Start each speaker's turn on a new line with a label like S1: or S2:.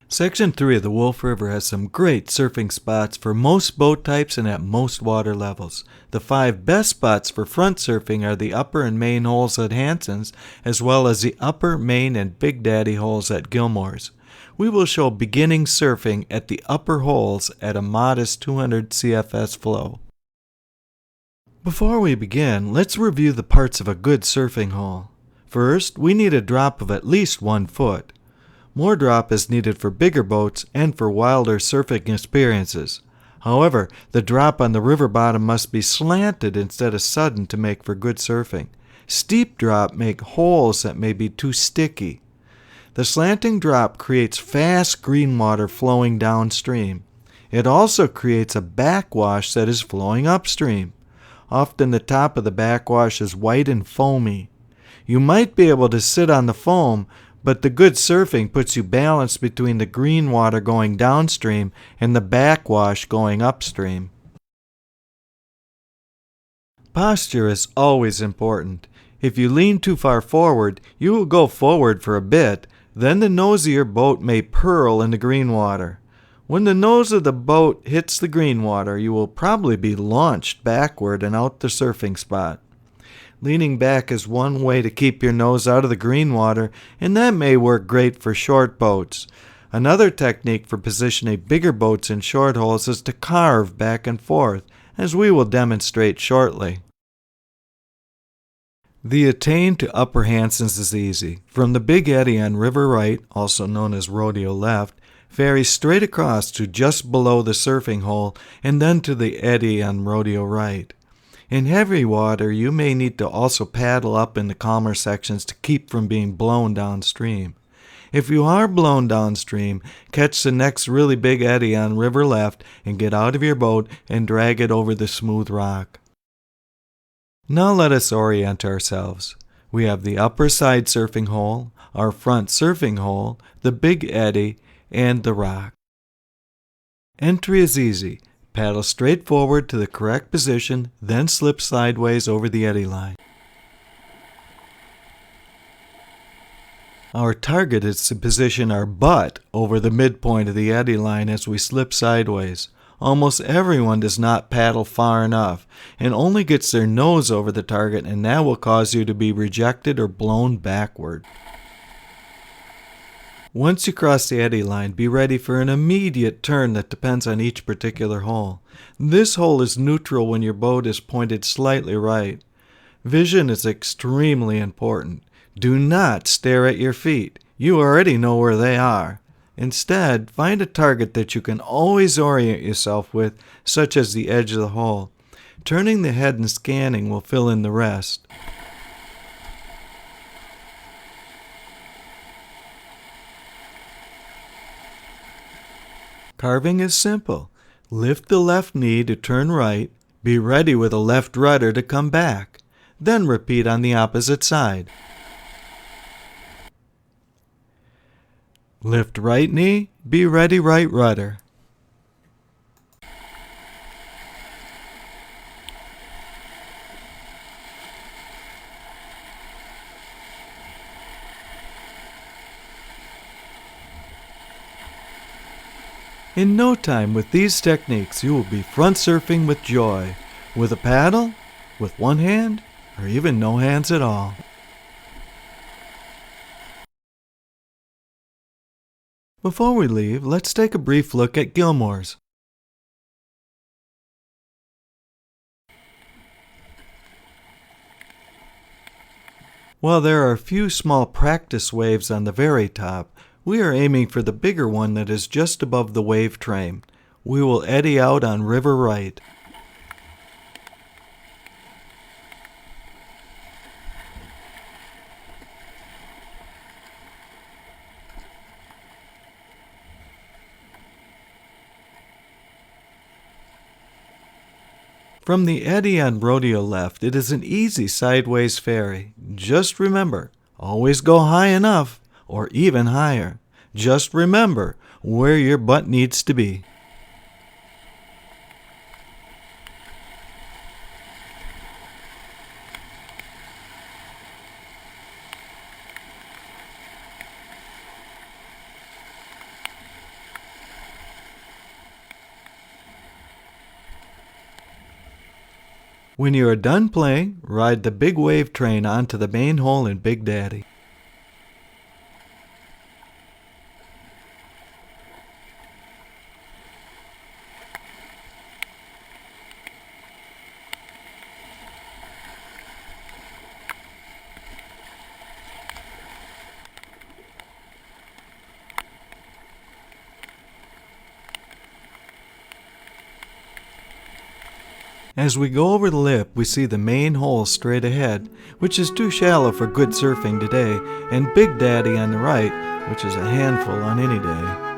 S1: Section 3 of the Wolf River has some great surfing spots for most boat types and at most water levels. The 5 best spots for front surfing are the upper and main holes at Hanson's, as well as the upper, main, and Big Daddy holes at Gilmore's. We will show beginning surfing at the upper holes at a modest 200 CFS flow. Before we begin, let's review the parts of a good surfing hole. First, we need a drop of at least 1 foot. More drop is needed for bigger boats and for wilder surfing experiences. However, the drop on the river bottom must be slanted instead of sudden to make for good surfing. Steep drop make holes that may be too sticky. The slanting drop creates fast green water flowing downstream. It also creates a backwash that is flowing upstream. Often the top of the backwash is white and foamy. You might be able to sit on the foam, but the good surfing puts you balanced between the green water going downstream and the backwash going upstream. Posture is always important. If you lean too far forward, you will go forward for a bit, then the nose of your boat may purl in the green water. When the nose of the boat hits the green water, you will probably be launched backward and out the surfing spot. Leaning back is one way to keep your nose out of the green water, and that may work great for short boats. Another technique for positioning bigger boats in short holes is to carve back and forth, as we will demonstrate shortly. The attain to Upper Hanson's is easy. From the Big Eddy on River Right, also known as Rodeo Left, ferry straight across to just below the surfing hole, and then to the eddy on Rodeo Right. In heavy water, you may need to also paddle up in the calmer sections to keep from being blown downstream. If you are blown downstream, catch the next really big eddy on River Left and get out of your boat and drag it over the smooth rock. Now let us orient ourselves. We have the upper side surfing hole, our front surfing hole, the big eddy, and the rock. Entry is easy. Paddle straight forward to the correct position, then slip sideways over the eddy line. Our target is to position our butt over the midpoint of the eddy line as we slip sideways. Almost everyone does not paddle far enough and only gets their nose over the target, and that will cause you to be rejected or blown backward. Once you cross the eddy line, be ready for an immediate turn that depends on each particular hole. This hole is neutral when your boat is pointed slightly right. Vision is extremely important. Do not stare at your feet. You already know where they are. Instead, find a target that you can always orient yourself with, such as the edge of the hole. Turning the head and scanning will fill in the rest. Carving is simple. Lift the left knee to turn right. Be ready with a left rudder to come back. Then repeat on the opposite side. Lift right knee. Be ready right rudder. In no time, with these techniques, you will be front surfing with joy, with a paddle, with one hand, or even no hands at all. Before we leave, let's take a brief look at Gilmore's. While there are a few small practice waves on the very top, we are aiming for the bigger one that is just above the wave train. We will eddy out on River Right. From the eddy on Rodeo Left, it is an easy sideways ferry. Just remember, always go high enough, or even higher. Just remember, where your butt needs to be. When you are done playing, ride the big wave train onto the main hole in Big Daddy. As we go over the lip, we see the main hole straight ahead, which is too shallow for good surfing today, and Big Daddy on the right, which is a handful on any day.